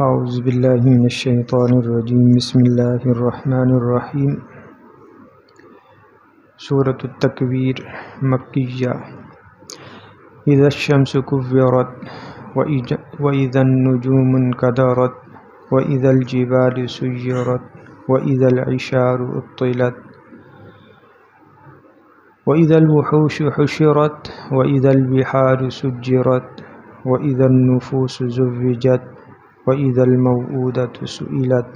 اعوذ باللہ من الشیطان الرجیم بسم اللہ الرحمن الرحیم۔ سورۃ التکویر مکیہ۔ اذا الشمس کورت واذا النجوم انکدرت واذا الجبال سیرت واذا العشار عطلت واذا الوحوش حشرت واذا البحار سجرت واذا النفوس زوجت وَإِذَا الْمَوْءُودَةُ سُئِلَتْ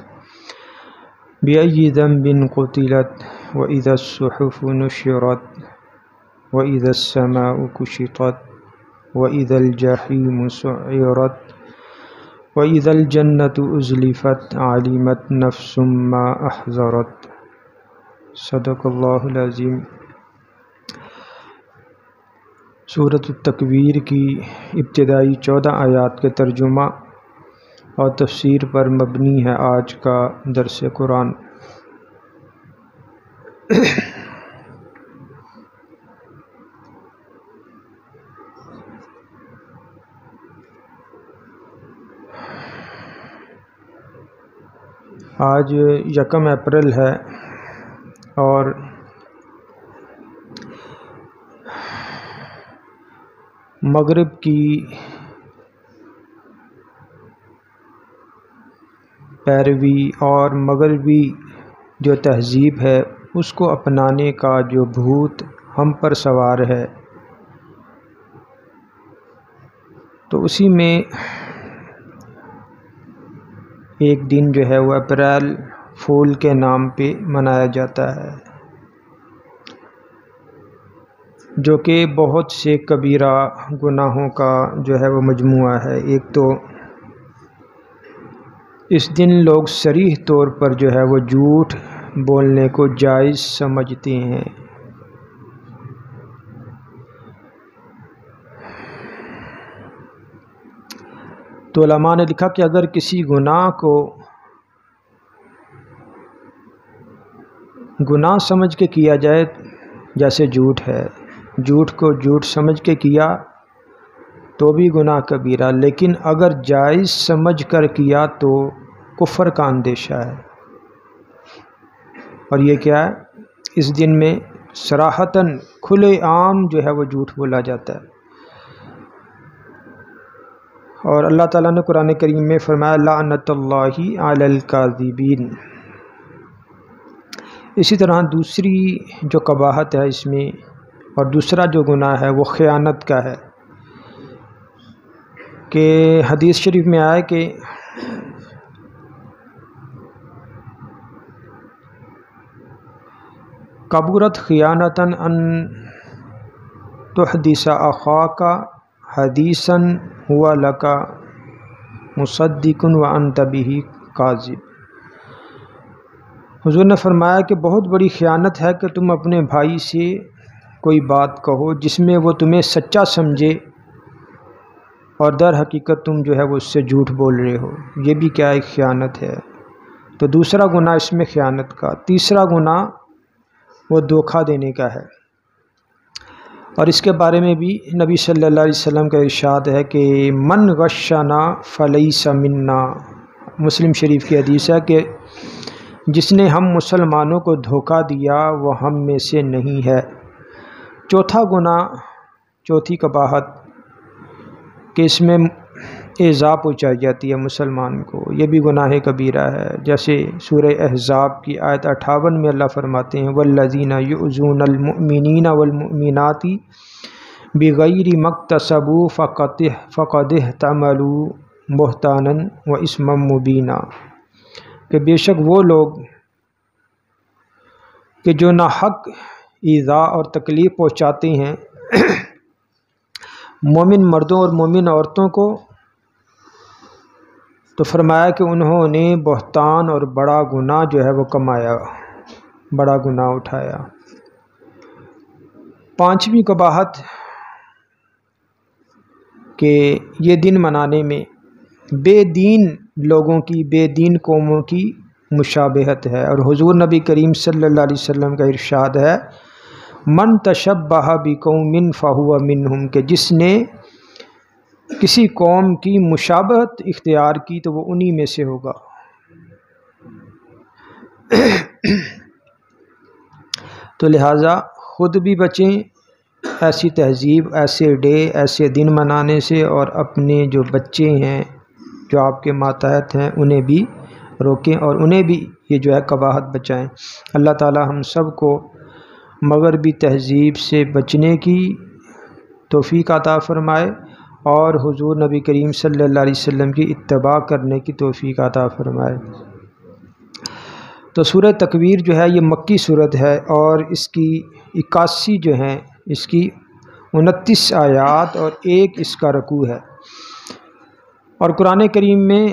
بِأَيِّ ذَنبٍ قُتِلَتْ وَإِذَا الصُّحُفُ نُشِرَتْ وَإِذَا السَّمَاءُ كُشِطَتْ وَإِذَا الْجَحِيمُ سُعِّرَتْ وَإِذَا الْجَنَّةُ أُزْلِفَتْ عَلِمَتْ نَفْسٌ مَّا أَحْضَرَتْ۔ صدق اللہ العظیم۔ سورۃ التکویر کی ابتدائی 14 آیات کے ترجمہ اور تفسیر پر مبنی ہے آج کا درس قرآن۔ آج 1 اپریل ہے اور مغرب کی پیروی اور مغربی جو تہذیب ہے اس کو اپنانے کا جو بھوت ہم پر سوار ہے، تو اسی میں ایک دن جو ہے وہ اپریل فول کے نام پہ منایا جاتا ہے، جو کہ بہت سے کبیرہ گناہوں کا جو ہے وہ مجموعہ ہے۔ ایک تو اس دن لوگ صریح طور پر جو ہے وہ جھوٹ بولنے کو جائز سمجھتے ہیں۔ تو علماء نے لکھا کہ اگر کسی گناہ کو گناہ سمجھ کے کیا جائے، جیسے جھوٹ ہے، جھوٹ کو جھوٹ سمجھ کے کیا تو بھی گناہ کبیرہ، لیکن اگر جائز سمجھ کر کیا تو کفر کا اندیشہ ہے۔ اور یہ کیا ہے؟ اس دن میں صراحتاً کھلے عام جو ہے وہ جھوٹ بولا جاتا ہے۔ اور اللہ تعالیٰ نے قرآن کریم میں فرمایا لعنت اللہ علی الکاذبین۔ اسی طرح دوسری جو قباحت ہے اس میں، اور دوسرا جو گناہ ہے وہ خیانت کا ہے، کہ حدیث شریف میں آیا کہ کبرت خیانتاً ان تحدث اخاک حدیثاً ہوا لک مصدق وانت بہ کاذب۔ حضور نے فرمایا کہ بہت بڑی خیانت ہے کہ تم اپنے بھائی سے کوئی بات کہو جس میں وہ تمہیں سچا سمجھے اور در حقیقت تم جو ہے وہ اس سے جھوٹ بول رہے ہو۔ یہ بھی کیا ایک خیانت ہے۔ تو دوسرا گناہ اس میں خیانت کا۔ تیسرا گناہ وہ دھوکہ دینے کا ہے، اور اس کے بارے میں بھی نبی صلی اللہ علیہ وسلم کا ارشاد ہے کہ من غشنا فلیس منا۔ مسلم شریف کی حدیث ہے کہ جس نے ہم مسلمانوں کو دھوکہ دیا وہ ہم میں سے نہیں ہے۔ چوتھا گناہ، چوتھی قباحت کہ اس میں ایذا پہنچائی جاتی ہے مسلمان کو، یہ بھی گناہ کبیرہ ہے۔ جیسے سورہ احزاب کی آیت 58 میں اللہ فرماتے ہیں والذین یؤذون المؤمنین والمؤمنات بغیر ما اکتسبوا فقد احتملوا بہتانا واثما مبینا، کہ بے شک وہ لوگ کہ جو ناحق ایذا اور تکلیف پہنچاتے ہیں مومن مردوں اور مومن عورتوں کو، تو فرمایا کہ انہوں نے بہتان اور بڑا گناہ جو ہے وہ کمایا، بڑا گناہ اٹھایا۔ پانچویں قباحت کہ یہ دن منانے میں بے دین لوگوں کی، بے دین قوموں کی مشابہت ہے، اور حضور نبی کریم صلی اللہ علیہ وسلم کا ارشاد ہے من تشبہ بقوم فہو منہم، کہ جس نے کسی قوم کی مشابہت اختیار کی تو وہ انہی میں سے ہوگا۔ تو لہٰذا خود بھی بچیں ایسی تہذیب، ایسے ڈے، ایسے دن منانے سے، اور اپنے جو بچے ہیں جو آپ کے ماتحت ہیں انہیں بھی روکیں اور انہیں بھی یہ جو ہے قباحت بچائیں۔ اللہ تعالی ہم سب کو مغربی تہذیب سے بچنے کی توفیق عطا فرمائے اور حضور نبی کریم صلی اللہ علیہ وسلم کی اتباع کرنے کی توفیق عطا فرمائے۔ تو سورہ تکویر جو ہے یہ مکی صورت ہے اور اس کی 81 جو ہیں، اس کی 29 آیات اور 1 اس کا رکوع ہے، اور قرآن کریم میں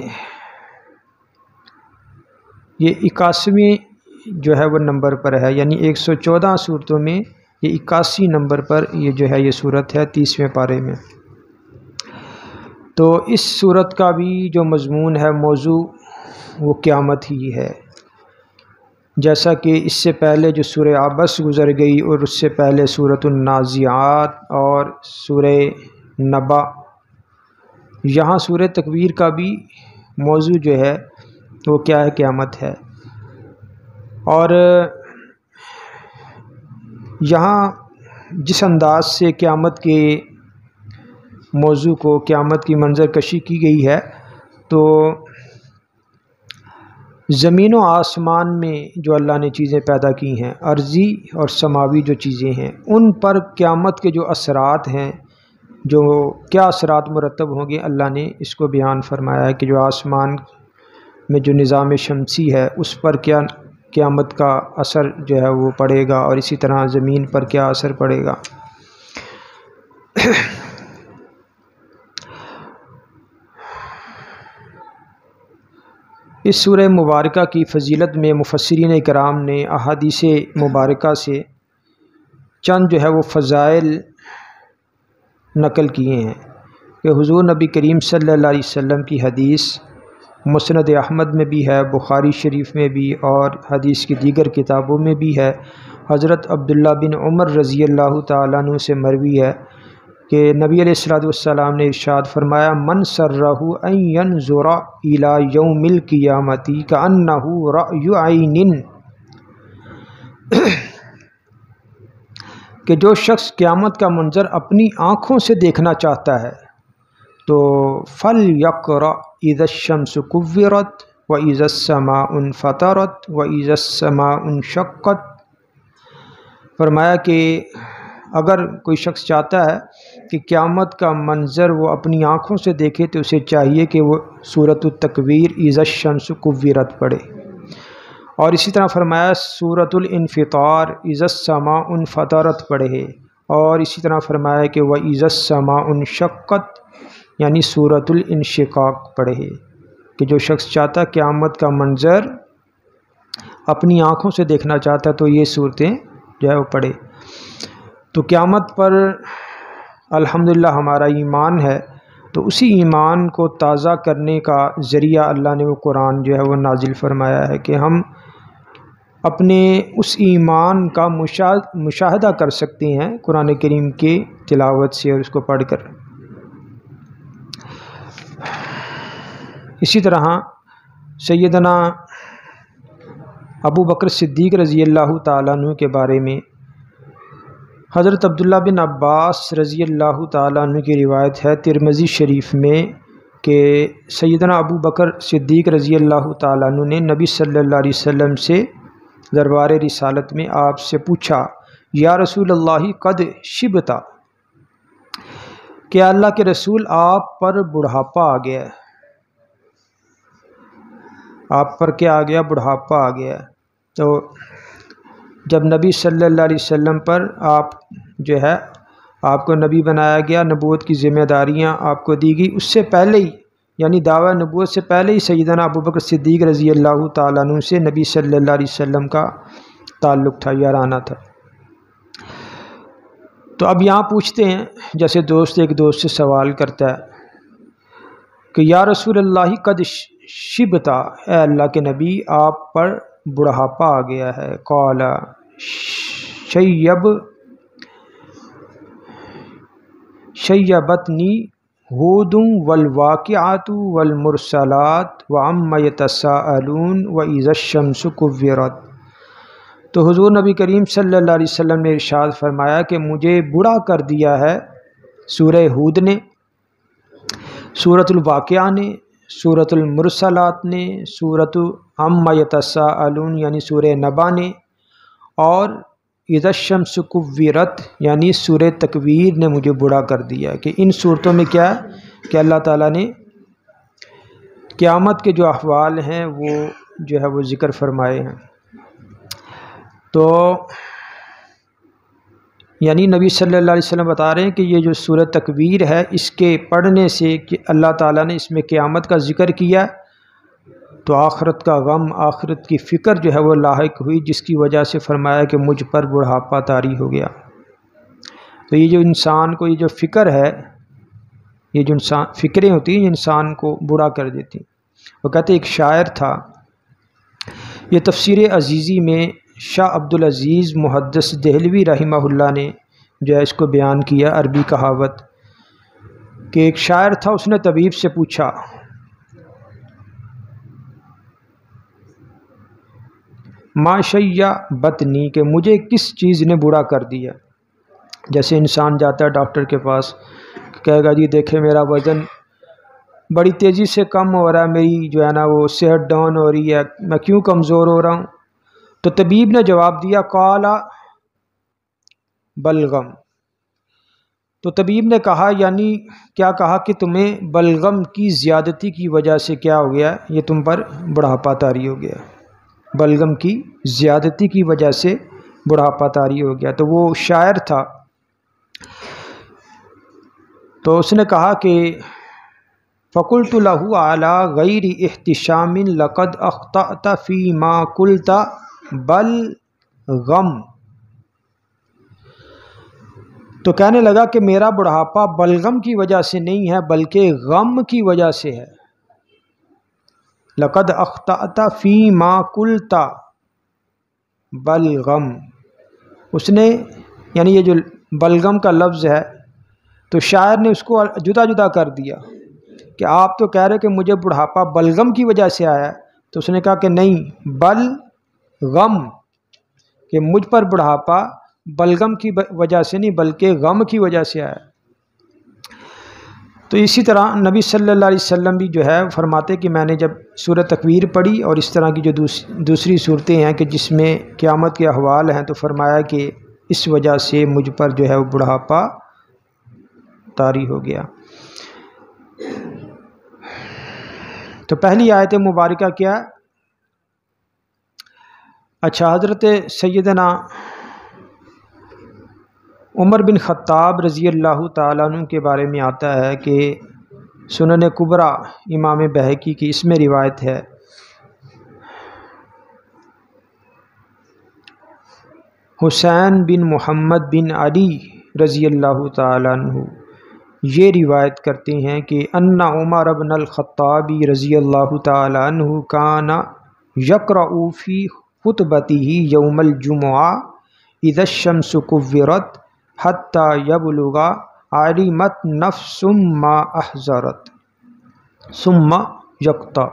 یہ 81ویں جو ہے وہ نمبر پر ہے، یعنی 114 صورتوں میں یہ 81 نمبر پر یہ جو ہے یہ صورت ہے 30ویں پارے میں۔ تو اس صورت کا بھی جو مضمون ہے، موضوع، وہ قیامت ہی ہے، جیسا کہ اس سے پہلے جو سورہ عبس گزر گئی اور اس سے پہلے سورۃ النازعات اور سورہ نبا، یہاں سورہ تکویر کا بھی موضوع جو ہے وہ کیا ہے؟ قیامت ہے۔ اور یہاں جس انداز سے قیامت کے موضوع کو، قیامت کی منظر کشی کی گئی ہے، تو زمین و آسمان میں جو اللہ نے چیزیں پیدا کی ہیں، ارضی اور سماوی جو چیزیں ہیں، ان پر قیامت کے جو اثرات ہیں، جو کیا اثرات مرتب ہوں گے، اللہ نے اس کو بیان فرمایا ہے کہ جو آسمان میں جو نظام شمسی ہے اس پر کیا قیامت کا اثر جو ہے وہ پڑے گا، اور اسی طرح زمین پر کیا اثر پڑے گا۔ اس سورہ مبارکہ کی فضیلت میں مفسرین کرام نے احادیث مبارکہ سے چند جو ہے وہ فضائل نقل کیے ہیں کہ حضور نبی کریم صلی اللہ علیہ وسلم کی حدیث مسند احمد میں بھی ہے، بخاری شریف میں بھی، اور حدیث کی دیگر کتابوں میں بھی ہے۔ حضرت عبداللہ بن عمر رضی اللہ تعالیٰ عنہ سے مروی ہے کہ نبی علیہ الصلوۃ والسلام نے ارشاد فرمایا، من سرہ ان ینظر الی یوم القیامۃ کأنہ رأی عین، کہ جو شخص قیامت کا منظر اپنی آنکھوں سے دیکھنا چاہتا ہے تو فلیقرأ اذا الشمس کورت واذا السماء انفطرت واذا السماء انشقت۔ فرمایا کہ اگر کوئی شخص چاہتا ہے کہ قیامت کا منظر وہ اپنی آنکھوں سے دیکھے تو اسے چاہیے کہ وہ سورۃ التکویر اذا الشمس کورت پڑھے، اور اسی طرح فرمایا سورۃ الانفطار اذا السماء انفطرت پڑھے، اور اسی طرح فرمایا کہ واذا السماء انشقت یعنی سورۃ الانشقاق پڑھے، کہ جو شخص چاہتا قیامت کا منظر اپنی آنکھوں سے دیکھنا چاہتا ہے تو یہ صورتیں جو ہے وہ پڑھے۔ تو قیامت پر الحمدللہ ہمارا ایمان ہے، تو اسی ایمان کو تازہ کرنے کا ذریعہ اللہ نے وہ قرآن جو ہے وہ نازل فرمایا ہے کہ ہم اپنے اس ایمان کا مشاہدہ کر سکتے ہیں قرآن کریم کی تلاوت سے اور اس کو پڑھ کر۔ اسی طرح سیدنا ابو بکر صدیق رضی اللہ تعالیٰ عنہ کے بارے میں حضرت عبداللہ بن عباس رضی اللہ تعالیٰ عنہ کی روایت ہے ترمذی شریف میں کہ سیدنا ابو بکر صدیق رضی اللہ تعالیٰ عنہ نے نبی صلی اللہ علیہ وسلم سے دربار رسالت میں آپ سے پوچھا، یا رسول اللہ قد شبتا، کہ اللہ کے رسول آپ پر بڑھاپا آ گیا ہے، آپ پر کیا آ گیا؟ بڑھاپا آ گیا ہے۔ تو جب نبی صلی اللہ علیہ وسلم پر آپ جو ہے آپ کو نبی بنایا گیا، نبوت کی ذمہ داریاں آپ کو دی گئی، اس سے پہلے ہی یعنی دعویٰ نبوت سے پہلے ہی سیدنا ابو بکر صدیق رضی اللہ تعالیٰ عنہ سے نبی صلی اللہ علیہ وسلم کا تعلق تھا، یارانہ تھا۔ تو اب یہاں پوچھتے ہیں، جیسے دوست ایک دوست سے سوال کرتا ہے کہ یا رسول اللہ قد شبتا، اے اللہ کے نبی آپ پر بڑھاپا آ گیا ہے، قال شیبتنی ہود والواقعات والمرسلات وعم یتساءلون واذا الشمس کورت۔ تو حضور نبی کریم صلی اللہ علیہ وسلم نے ارشاد فرمایا کہ مجھے بڑا کر دیا ہے سورہ ہود نے، سورۃ الواقعہ نے، سورۃ المرسلات نے، سورۃ عم یتساءلون یعنی سورہ نبا نے، اور اذا الشمس کورت یعنی سورہ تکویر نے مجھے بڑا کر دیا۔ کہ ان صورتوں میں کیا ہے کہ اللہ تعالیٰ نے قیامت کے جو احوال ہیں وہ جو ہے وہ ذکر فرمائے ہیں۔ تو یعنی نبی صلی اللہ علیہ وسلم بتا رہے ہیں کہ یہ جو سورہ تکویر ہے اس کے پڑھنے سے کہ اللہ تعالیٰ نے اس میں قیامت کا ذکر کیا تو آخرت کا غم، آخرت کی فکر جو ہے وہ لاحق ہوئی، جس کی وجہ سے فرمایا کہ مجھ پر بڑھاپا طاری ہو گیا۔ تو یہ جو انسان کو یہ جو فکر ہے، یہ جو فکریں ہوتی ہیں انسان کو بوڑھا کر دیتی۔ وہ کہتے ایک شاعر تھا، یہ تفسیر عزیزی میں شاہ عبدالعزیز محدث دہلوی رحمہ اللہ نے جو ہے اس کو بیان کیا، عربی کہاوت کہ ایک شاعر تھا، اس نے طبیب سے پوچھا ما شیّ بطنی کہ مجھے کس چیز نے بوڑھا کر دیا۔ جیسے انسان جاتا ہے ڈاکٹر کے پاس، کہے گا جی دیکھے میرا وزن بڑی تیزی سے کم ہو رہا ہے، میری جو ہے نا وہ صحت ڈاؤن ہو رہی ہے، میں کیوں کمزور ہو رہا ہوں؟ تو طبیب نے جواب دیا قال بلغم۔ تو طبیب نے کہا یعنی کیا کہا کہ تمہیں بلغم کی زیادتی کی وجہ سے کیا ہو گیا، یہ تم پر بڑھاپا طاری ہو گیا، بلغم کی زیادتی کی وجہ سے بڑھاپا طاری ہو گیا۔ تو وہ شاعر تھا، تو اس نے کہا کہ فقلت له على غیر احتشام لقد اخطأت فيما قلت بل غم۔ تو کہنے لگا کہ میرا بڑھاپا بلغم کی وجہ سے نہیں ہے بلکہ غم کی وجہ سے ہے۔ لقد اخطأت فيما قلت بل غم، اس نے یعنی یہ جو بلغم کا لفظ ہے تو شاعر نے اس کو جدا جدا کر دیا کہ آپ تو کہہ رہے کہ مجھے بڑھاپا بلغم کی وجہ سے آیا، تو اس نے کہا کہ نہیں، بل غم، کہ مجھ پر بڑھاپا بلغم کی وجہ سے نہیں بلکہ غم کی وجہ سے آیا۔ تو اسی طرح نبی صلی اللہ علیہ وسلم بھی جو ہے فرماتے کہ میں نے جب سورہ تکویر پڑھی اور اس طرح کی جو دوسری صورتیں ہیں کہ جس میں قیامت کے احوال ہیں، تو فرمایا کہ اس وجہ سے مجھ پر جو ہے وہ بڑھاپا طاری ہو گیا۔ تو پہلی آیت مبارکہ کیا ہے؟ اچھا، حضرت سیدنا عمر بن خطاب رضی اللہ تعالیٰ عنہ کے بارے میں آتا ہے کہ سنن کبریٰ امام بہقی کی اس میں روایت ہے حسین بن محمد بن علی رضی اللہ تعالیٰ عنہ یہ روایت کرتے ہیں کہ ان عمر بن الخطاب رضی اللہ تعالیٰ عنہ کان یقرأ فی خطبتہ یوم الجمعہ اذا الشمس کورت حتی یبلغ علمت نفس ما احضرت ثم یقطع،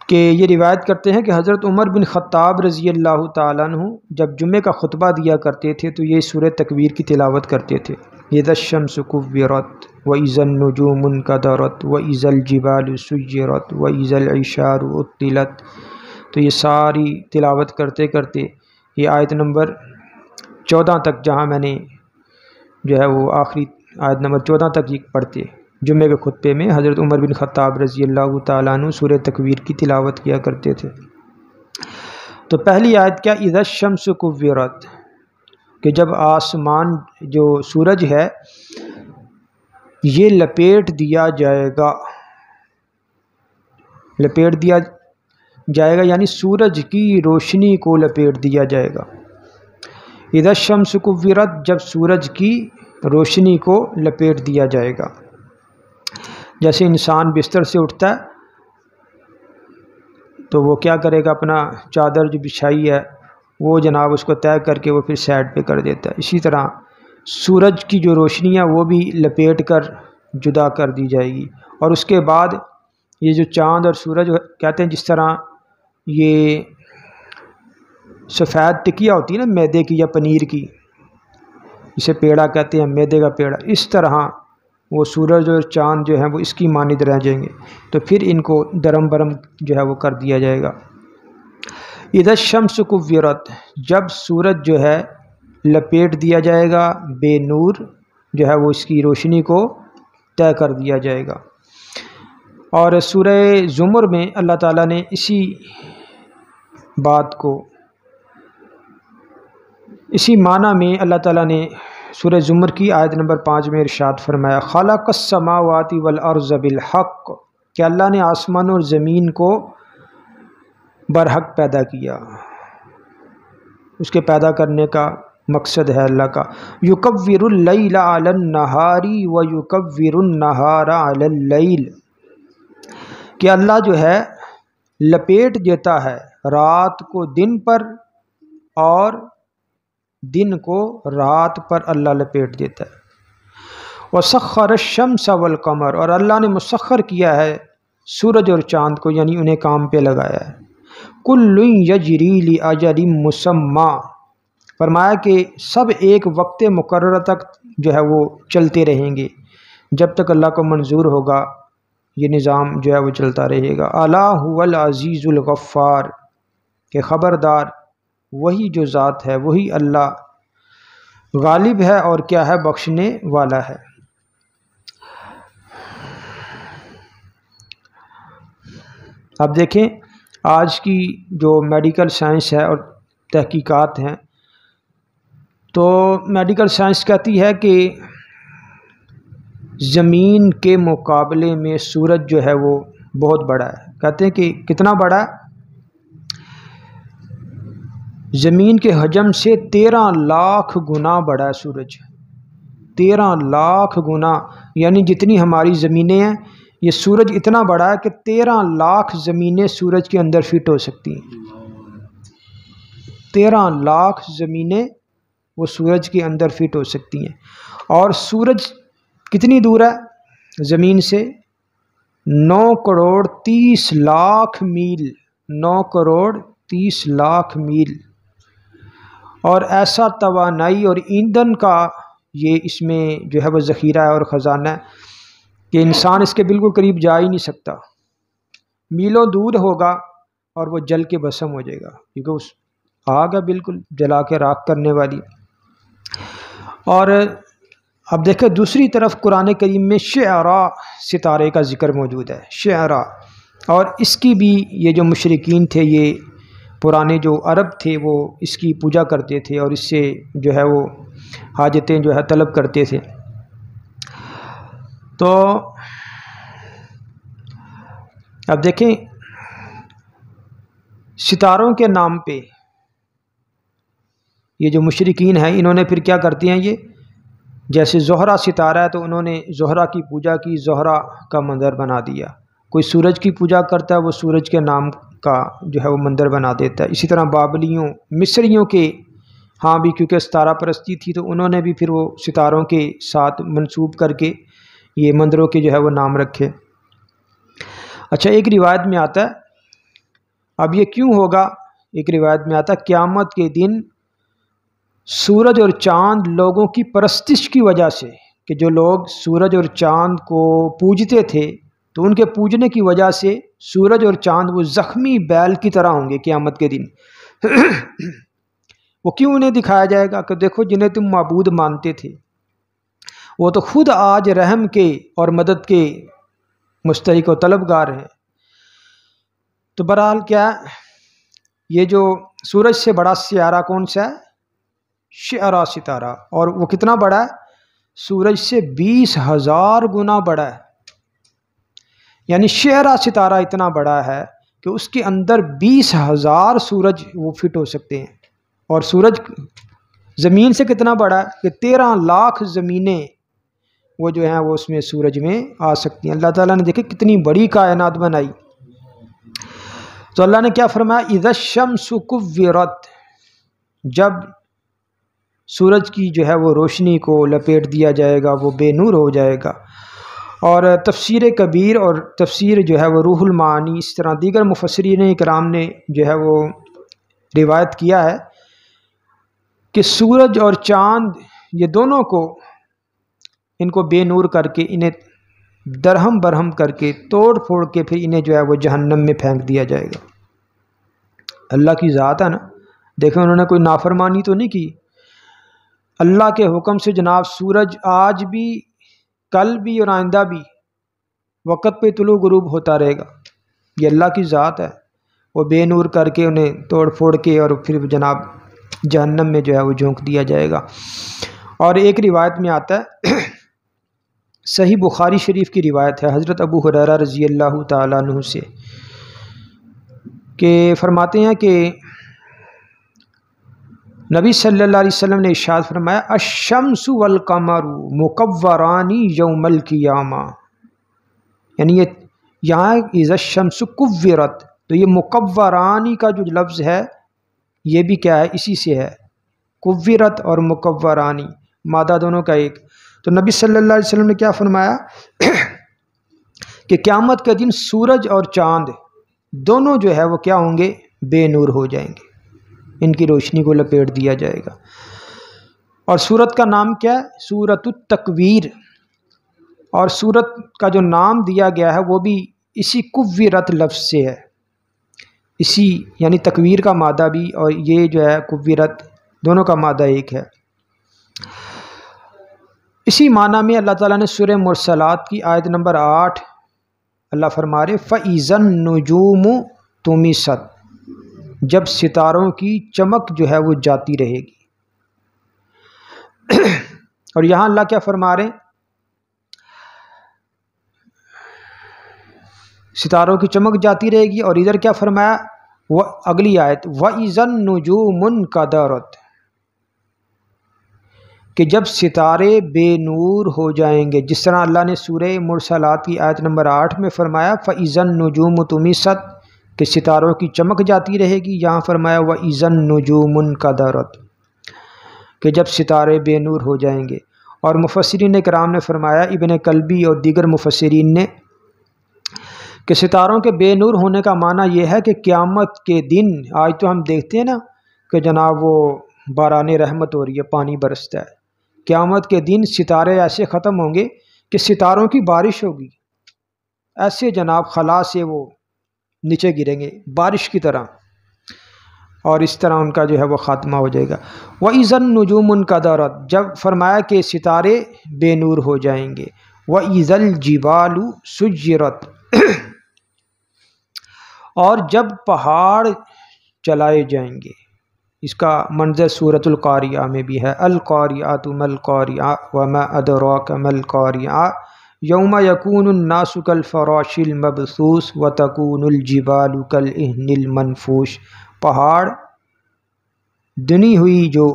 کہ یہ روایت کرتے ہیں کہ حضرت عمر بن خطاب رضی اللہ تعالیٰ عنہ جب جمعے کا خطبہ دیا کرتے تھے تو یہ سورہ تکویر کی تلاوت کرتے تھے، اذا الشمس کورت واذا النجوم انکدرت واذا الجبال سیرت واذا العشار عطلت۔ تو یہ ساری تلاوت کرتے کرتے یہ آیت نمبر 14 تک، جہاں میں نے جو ہے وہ آخری آیت نمبر 14 تک یہ پڑھتے جمعے کے خطبے میں حضرت عمر بن خطاب رضی اللہ تعالیٰ عنہ سورہ تکویر کی تلاوت کیا کرتے تھے۔ تو پہلی آیت کیا، اذا الشمس کورت، کہ جب آسمان جو سورج ہے یہ لپیٹ دیا جائے گا، لپیٹ دیا جائے گا یعنی سورج کی روشنی کو لپیٹ دیا جائے گا۔ اذا الشمس کورت، جب سورج کی روشنی کو لپیٹ دیا جائے گا۔ جیسے انسان بستر سے اٹھتا ہے تو وہ کیا کرے گا، اپنا چادر جو بچھائی ہے وہ جناب اس کو طے کر کے وہ پھر سائڈ پہ کر دیتا ہے۔ اسی طرح سورج کی جو روشنی ہے وہ بھی لپیٹ کر جدا کر دی جائے گی۔ اور اس کے بعد یہ جو چاند اور سورج کہتے ہیں، جس طرح یہ سفید ٹکیا ہوتی ہے نا میدے کی یا پنیر کی، جسے پیڑا کہتے ہیں، میدے کا پیڑا، اس طرح وہ سورج اور چاند جو ہیں وہ اس کی مانند رہ جائیں گے، تو پھر ان کو درم برم جو ہے وہ کر دیا جائے گا۔ اذا الشمس کورت، جب سورج جو ہے لپیٹ دیا جائے گا، بے نور جو ہے وہ اس کی روشنی کو طے کر دیا جائے گا۔ اور سورہ زمر میں اللہ تعالیٰ نے اسی بات کو، اسی معنی میں اللہ تعالیٰ نے سورہ زمر کی آیت نمبر 5 میں ارشاد فرمایا، خلق السماوات والارض بالحق، کہ اللہ نے آسمان اور زمین کو برحق پیدا کیا۔ اس کے پیدا کرنے کا مقصد ہے اللہ کا، یکور اللیل علی النہار ویکور النہار علی اللیل، کہ اللہ جو ہے لپیٹ دیتا ہے رات کو دن پر اور دن کو رات پر اللہ لپیٹ دیتا ہے۔ وسخر الشمس والقمر، اور اللہ نے مسخر کیا ہے سورج اور چاند کو، یعنی انہیں کام پہ لگایا ہے۔ کل یجری لاجل مسمی، فرمایا کہ سب ایک وقت مقررہ تک جو ہے وہ چلتے رہیں گے، جب تک اللہ کو منظور ہوگا یہ نظام جو ہے وہ چلتا رہے گا۔ الا هو العزیز الغفار، کہ خبردار وہی جو ذات ہے، وہی اللہ غالب ہے اور کیا ہے، بخشنے والا ہے۔ اب دیکھیں آج کی جو میڈیکل سائنس ہے اور تحقیقات ہیں، تو میڈیکل سائنس کہتی ہے کہ زمین کے مقابلے میں سورج جو ہے وہ بہت بڑا ہے۔ کہتے ہیں کہ کتنا بڑا ہے؟ زمین کے حجم سے 13 لاکھ گنا بڑا ہے سورج، 13 لاکھ گنا، یعنی جتنی ہماری زمینیں ہیں یہ سورج اتنا بڑا ہے کہ 13 لاکھ زمینیں سورج کے اندر فٹ ہو سکتی ہیں۔ 13 لاکھ زمینیں وہ سورج کے اندر فٹ ہو سکتی ہیں۔ اور سورج کتنی دور ہے زمین سے؟ 9 کروڑ 30 لاکھ میل، 9 کروڑ 30 لاکھ میل۔ اور ایسا توانائی اور ایندھن کا یہ اس میں جو ہے وہ ذخیرہ ہے اور خزانہ ہے کہ انسان اس کے بالکل قریب جا ہی نہیں سکتا، میلوں دور ہوگا اور وہ جل کے بھسم ہو جائے گا، کیونکہ اس آگ ہے بالکل جلا کے راکھ کرنے والی۔ اور اب دیکھیں دوسری طرف قرآن کریم میں شعراء، ستارے کا ذکر موجود ہے، شعراء، اور اس کی بھی یہ جو مشرکین تھے، یہ پرانے جو عرب تھے، وہ اس کی پوجا کرتے تھے اور اس سے جو ہے وہ حاجتیں جو ہے طلب کرتے تھے۔ تو اب دیکھیں ستاروں کے نام پہ یہ جو مشرکین ہیں، انہوں نے پھر کیا کرتے ہیں، یہ جیسے زہرہ ستارہ ہے تو انہوں نے زہرہ کی پوجا کی، زہرہ کا مندر بنا دیا۔ کوئی سورج کی پوجا کرتا ہے، وہ سورج کے نام کا جو ہے وہ مندر بنا دیتا ہے۔ اسی طرح بابلیوں، مصریوں کے ہاں بھی کیونکہ ستارہ پرستی تھی تو انہوں نے بھی پھر وہ ستاروں کے ساتھ منسوب کر کے یہ مندروں کے جو ہے وہ نام رکھے۔ اچھا، ایک روایت میں آتا ہے، اب یہ کیوں ہوگا، ایک روایت میں آتا ہے قیامت کے دن سورج اور چاند لوگوں کی پرستش کی وجہ سے، کہ جو لوگ سورج اور چاند کو پوجتے تھے تو ان کے پوجنے کی وجہ سے سورج اور چاند وہ زخمی بیل کی طرح ہوں گے قیامت کے دن۔ وہ کیوں انہیں دکھایا جائے گا کہ دیکھو جنہیں تم معبود مانتے تھے وہ تو خود آج رحم کے اور مدد کے مستحق و طلبگار ہیں۔ تو بہرحال کیا یہ جو سورج سے بڑا سیارہ کون سا ہے؟ شعراء ستارہ، اور وہ کتنا بڑا ہے؟ سورج سے 20,000 گنا بڑا ہے۔ یعنی شعراء ستارہ اتنا بڑا ہے کہ اس کے اندر 20,000 سورج وہ فٹ ہو سکتے ہیں، اور سورج زمین سے کتنا بڑا ہے کہ 13 لاکھ زمینیں وہ جو ہیں وہ اس میں سورج میں آ سکتی ہیں۔ اللہ تعالیٰ نے دیکھے کتنی بڑی کائنات بنائی۔ تو اللہ نے کیا فرمایا، اذا الشمس کورت، جب سورج کی جو ہے وہ روشنی کو لپیٹ دیا جائے گا، وہ بے نور ہو جائے گا۔ اور تفسیر کبیر اور تفسیر جو ہے وہ روح المعانی، اس طرح دیگر مفسرین اکرام نے جو ہے وہ روایت کیا ہے کہ سورج اور چاند یہ دونوں کو، ان کو بے نور کر کے، انہیں درہم برہم کر کے، توڑ پھوڑ کے پھر انہیں جو ہے وہ جہنم میں پھینک دیا جائے گا۔ اللہ کی ذات ہے نا، دیکھیں انہوں نے کوئی نافرمانی تو نہیں کی۔ اللہ کے حکم سے جناب سورج آج بھی، کل بھی اور آئندہ بھی وقت پہ طلوع غروب ہوتا رہے گا۔ یہ اللہ کی ذات ہے، وہ بے نور کر کے انہیں توڑ پھوڑ کے اور پھر جناب جہنم میں جو ہے وہ جھونک دیا جائے گا۔ اور ایک روایت میں آتا ہے، صحیح بخاری شریف کی روایت ہے حضرت ابو ہریرہ رضی اللہ تعالیٰ عنہ سے، کہ فرماتے ہیں کہ نبی صلی اللہ علیہ وسلم نے ارشاد فرمایا الشمس والقمر مکوران یوم القیامہ، یعنی یہ یہاں اذا الشمس کورت، تو یہ مکورانی کا جو لفظ ہے یہ بھی کیا ہے، اسی سے ہے، کورت اور مکورانی مادہ دونوں کا ایک۔ تو نبی صلی اللہ علیہ وسلم نے کیا فرمایا کہ قیامت کے دن سورج اور چاند دونوں جو ہے وہ کیا ہوں گے، بے نور ہو جائیں گے، ان کی روشنی کو لپیٹ دیا جائے گا۔ اور سورت کا نام کیا ہے، سورۃ التکویر، اور سورت کا جو نام دیا گیا ہے وہ بھی اسی کورت لفظ سے ہے، اسی یعنی تکویر کا مادہ بھی اور یہ جو ہے کورت، دونوں کا مادہ ایک ہے۔ اسی معنی میں اللہ تعالیٰ نے سورہ مرسلات کی آیت نمبر 8 اللہ فرما رہے فَإِذَا النُّجُومُ طُمِسَتْ، جب ستاروں کی چمک جو ہے وہ جاتی رہے گی۔ اور یہاں اللہ کیا فرما رہے ہیں، ستاروں کی چمک جاتی رہے گی، اور ادھر کیا فرمایا، وہ اگلی آیت وَإِذَا النُّجُومُ انْكَدَرَتْ، کہ جب ستارے بے نور ہو جائیں گے، جس طرح اللہ نے سورہ مرسلات کی آیت نمبر 8 میں فرمایا فَإِذَا النُّجُومُ طُمِسَتْ، کہ ستاروں کی چمک جاتی رہے گی، یہاں فرمایا وَإِذَا النُّجُومُ انْكَدَرَتْ، کہ جب ستارے بے نور ہو جائیں گے۔ اور مفسرین کرام نے فرمایا، ابن کلبی اور دیگر مفسرین نے، کہ ستاروں کے بے نور ہونے کا معنی یہ ہے کہ قیامت کے دن، آج تو ہم دیکھتے ہیں نا کہ جناب وہ باران رحمت ہو رہی ہے، پانی برستا ہے، قیامت کے دن ستارے ایسے ختم ہوں گے کہ ستاروں کی بارش ہوگی، ایسے جناب خلا سے وہ نیچے گریں گے بارش کی طرح، اور اس طرح ان کا جو ہے وہ خاتمہ ہو جائے گا۔ وَإِذَا النُّجُومُ انْكَدَرَتْ، جب فرمایا کہ ستارے بے نور ہو جائیں گے۔ وَإِذَا الْجِبَالُ سُجِّرَتْ، اور جب پہاڑ چلائے جائیں گے، اس کا منظر سورۃ القاریہ میں بھی ہے، القاریۃ ما القاریۃ وما ادراک ما القاریۃ یوم یکون الناس کالفراش المبثوث وتکون الجبال کالعہن المنفوش، پہاڑ دنی ہوئی جو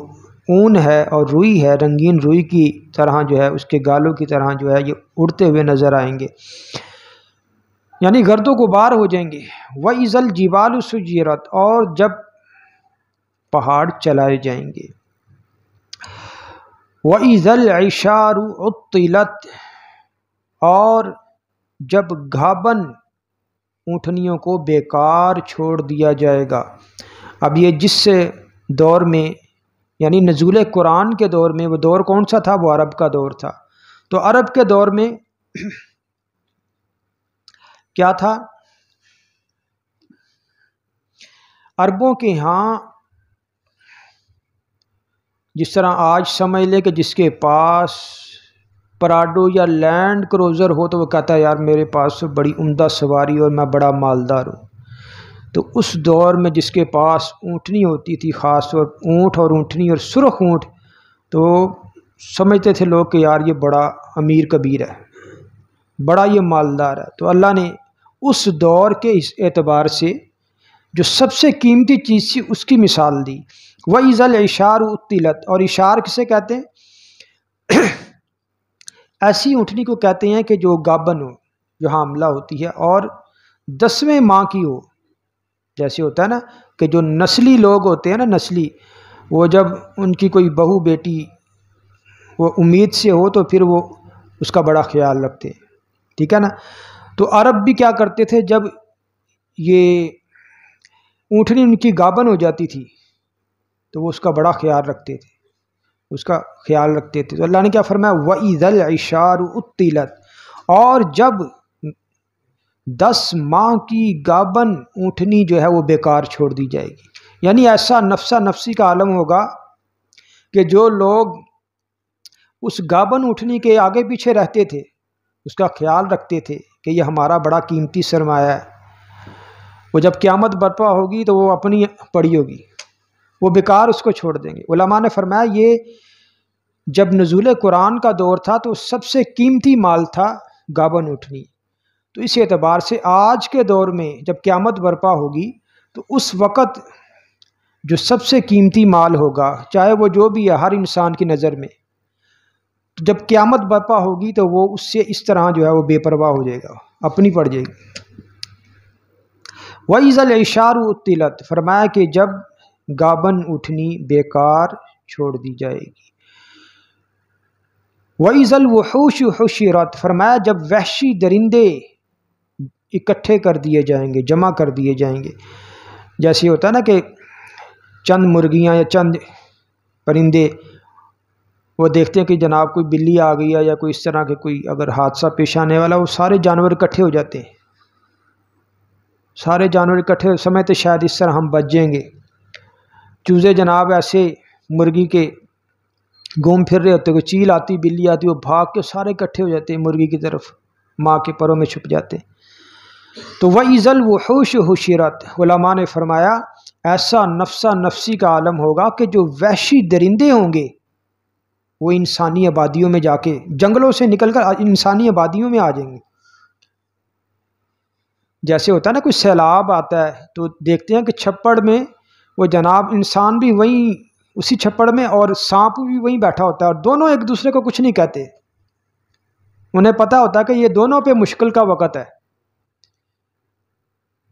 اون ہے اور روئی ہے، رنگین روئی کی طرح جو ہے، اس کے گالوں کی طرح جو ہے یہ اڑتے ہوئے نظر آئیں گے، یعنی گرد و غبار ہو جائیں گے۔ وَإِذَا الْجِبَالُ سُجِّرَتْ، اور جب پہاڑ چلائے جائیں گے۔ وَإِذَا الْعِشَارُ عُطِّلَتْ، اور جب گھابن اونٹنیوں کو بیکار چھوڑ دیا جائے گا۔ اب یہ جس دور میں یعنی نزول قرآن کے دور میں، وہ دور کون سا تھا، وہ عرب کا دور تھا، تو عرب کے دور میں کیا تھا، عربوں کے ہاں جس طرح آج سمجھ لے کہ جس کے پاس پراڈو یا لینڈ کروزر ہو تو وہ کہتا ہے یار میرے پاس بڑی عمدہ سواری اور میں بڑا مالدار ہوں، تو اس دور میں جس کے پاس اونٹنی ہوتی تھی، خاص طور اونٹ اور اونٹنی اور سرخ اونٹ، تو سمجھتے تھے لوگ کہ یار یہ بڑا امیر کبیر ہے، بڑا یہ مالدار ہے۔ تو اللہ نے اس دور کے اس اعتبار سے جو سب سے قیمتی چیز تھی اس کی مثال دی۔ وَإِذَا الْعِشَارُ عُطِّلَتْ، اور اشار کسے کہتے ہیں، ایسی اونٹنی کو کہتے ہیں کہ جو گابن ہو، جو حاملہ ہوتی ہے اور 10ویں ماہ کی ہو، جیسے ہوتا ہے نا کہ جو نسلی لوگ ہوتے ہیں نا، نسلی، وہ جب ان کی کوئی بہو بیٹی وہ امید سے ہو تو پھر وہ اس کا بڑا خیال رکھتے ہیں، ٹھیک ہے نا. تو عرب بھی کیا کرتے تھے، جب یہ اونٹنی ان کی گابن ہو جاتی تھی تو وہ اس کا بڑا خیال رکھتے تھے، اس کا خیال رکھتے تھے. تو اللہ نے کیا فرمایا، وَإِذَا الْعِشَارُ عُطِّلَتْ، اور جب 10 ماہ کی گابن اونٹنی جو ہے وہ بیکار چھوڑ دی جائے گی. یعنی ایسا نفسا نفسی کا عالم ہوگا کہ جو لوگ اس گابن اونٹنی کے آگے پیچھے رہتے تھے، اس کا خیال رکھتے تھے کہ یہ ہمارا بڑا قیمتی سرمایہ ہے، وہ جب قیامت برپا ہوگی تو وہ اپنی پڑی ہوگی، وہ بیکار اس کو چھوڑ دیں گے. علماء نے فرمایا یہ جب نزول قرآن کا دور تھا تو سب سے قیمتی مال تھا گابن اونٹنی. تو اس اعتبار سے آج کے دور میں جب قیامت برپا ہوگی تو اس وقت جو سب سے قیمتی مال ہوگا، چاہے وہ جو بھی ہے ہر انسان کی نظر میں، تو جب قیامت برپا ہوگی تو وہ اس سے اس طرح جو ہے وہ بے پرواہ ہو جائے گا، اپنی پڑ جائے گی. وَإِذَا الْعِشَارُ عُطِّلَتْ، فرمایا کہ جب گابن اٹھنی بیکار چھوڑ دی جائے گی. وَإِذَا الْوُحُوشُ حُشِرَتْ، فرمایا جب وحشی درندے اکٹھے کر دیے جائیں گے، جمع کر دیے جائیں گے. جیسے ہوتا ہے نا کہ چند مرغیاں یا چند پرندے وہ دیکھتے ہیں کہ جناب کوئی بلی آ گئی ہے یا کوئی اس طرح کے کوئی اگر حادثہ پیش آنے والا، وہ سارے جانور اکٹھے ہو جاتے ہیں. سارے جانور اکٹھے سمجھتے شاید اس طرح ہم بچ جائیں گے. چوزے جناب ایسے مرغی کے گھوم پھر رہے ہوتے، کوئی چیل آتی بلی آتی، وہ بھاگ کے سارے اکٹھے ہو جاتے ہیں مرغی کی طرف، ماں کے پروں میں چھپ جاتے ہیں. تو وَإِذَا الْوُحُوشُ حُشِرَتْ، علماء نے فرمایا ایسا نفسا نفسی کا عالم ہوگا کہ جو وحشی درندے ہوں گے وہ انسانی آبادیوں میں جا کے جنگلوں سے نکل کر انسانی آبادیوں میں آ جائیں گے. جیسے ہوتا ہے نا کوئی سیلاب آتا ہے تو دیکھتے ہیں کہ چھپڑ میں وہ جناب انسان بھی وہیں اسی چھپڑ میں اور سانپ بھی وہیں بیٹھا ہوتا ہے، اور دونوں ایک دوسرے کو کچھ نہیں کہتے. انہیں پتہ ہوتا ہے کہ یہ دونوں پہ مشکل کا وقت ہے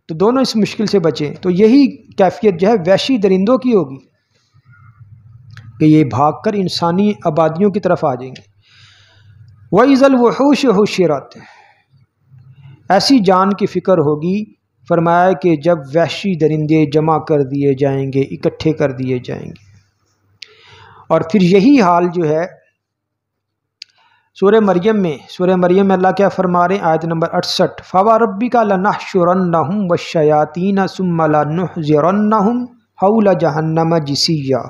تو دونوں اس مشکل سے بچیں. تو یہی کیفیت جو ہے وحشی درندوں کی ہوگی کہ یہ بھاگ کر انسانی آبادیوں کی طرف آ جائیں گے. وَإِذَا الْوُحُوشُ حُشِرَتْ، ایسی جان کی فکر ہوگی، فرمایا کہ جب وحشی درندے جمع کر دیے جائیں گے، اکٹھے کر دیے جائیں گے. اور پھر یہی حال جو ہے سورہ مریم میں اللہ کیا فرما رہے ہیں، آیت نمبر 68، فَوَرَبِّكَ لَنَحْشُرَنَّهُمْ وَالشَّيَاطِينَ ثُمَّ لَنُحْضِرَنَّهُمْ حَوْلَ جَهَنَّمَ جِثِيًّا،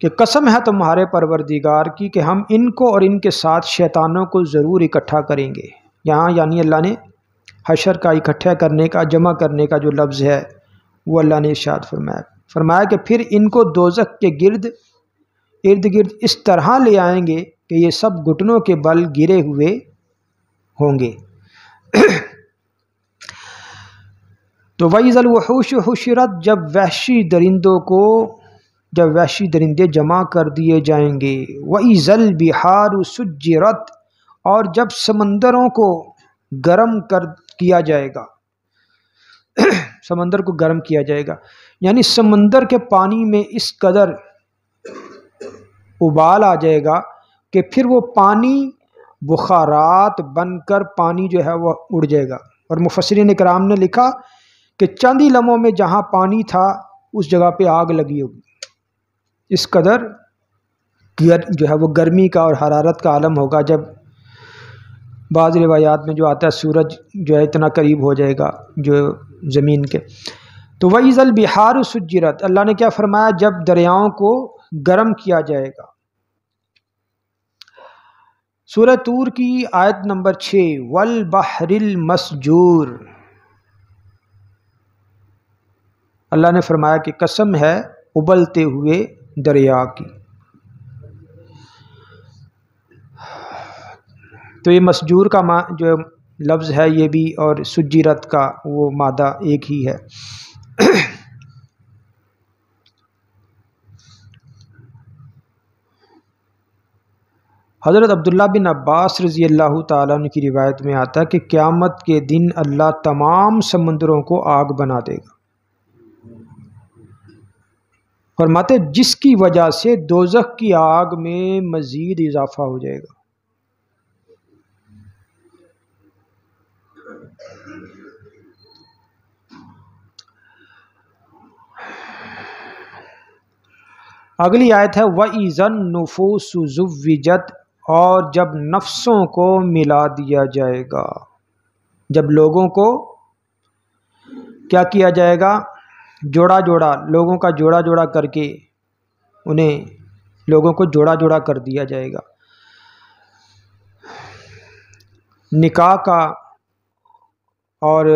کہ قسم ہے تمہارے پروردگار کی کہ ہم ان کو اور ان کے ساتھ شیطانوں کو ضرور اکٹھا کریں گے. یہاں یعنی اللہ نے حشر کا اکٹھا کرنے کا، جمع کرنے کا جو لفظ ہے وہ اللہ نے ارشاد فرمایا کہ پھر ان کو دوزخ کے ارد گرد اس طرح لے آئیں گے کہ یہ سب گھٹنوں کے بل گرے ہوئے ہوں گے. تو وَإِذَا الْوُحُوشُ حُشِرَتْ، جب وحشی درندے جمع کر دیے جائیں گے. وَإِذَا الْبِحَارُ سُجِّرَتْ، اور جب سمندروں کو گرم کیا جائے گا، سمندر کو گرم کیا جائے گا، یعنی سمندر کے پانی میں اس قدر ابال آ جائے گا کہ پھر وہ پانی بخارات بن کر پانی جو ہے وہ اڑ جائے گا. اور مفسرین کرام نے لکھا کہ چند ہی لمحوں میں جہاں پانی تھا اس جگہ پہ آگ لگی ہوگی. اس قدر جو ہے وہ گرمی کا اور حرارت کا عالم ہوگا. جب بعض روایات میں جو آتا ہے سورج جو ہے اتنا قریب ہو جائے گا جو زمین کے. تو وَإِذَا الْبِحَارُ سُجِّرَتْ، اللہ نے کیا فرمایا، جب دریاؤں کو گرم کیا جائے گا. سورہ طور کی آیت نمبر 6، وَالْبَحْرِ الْمَسْجُورِ، اللہ نے فرمایا کہ قسم ہے ابلتے ہوئے دریا کی. تو یہ مسجور کا جو لفظ ہے یہ بھی اور سجیرت کا وہ مادہ ایک ہی ہے. حضرت عبداللہ بن عباس رضی اللہ تعالیٰ عنہ کی روایت میں آتا ہے کہ قیامت کے دن اللہ تمام سمندروں کو آگ بنا دے گا. فرماتے جس کی وجہ سے دوزخ کی آگ میں مزید اضافہ ہو جائے گا. اگلی آیت ہے وَإِذَا النُّفُوسُ زُوِّجَتْ، اور جب نفسوں کو ملا دیا جائے گا، جب لوگوں کو کیا کیا جائے گا، جوڑا جوڑا، لوگوں کا جوڑا جوڑا کر کے انہیں لوگوں کو جوڑا جوڑا کر دیا جائے گا۔ نکاح کا، اور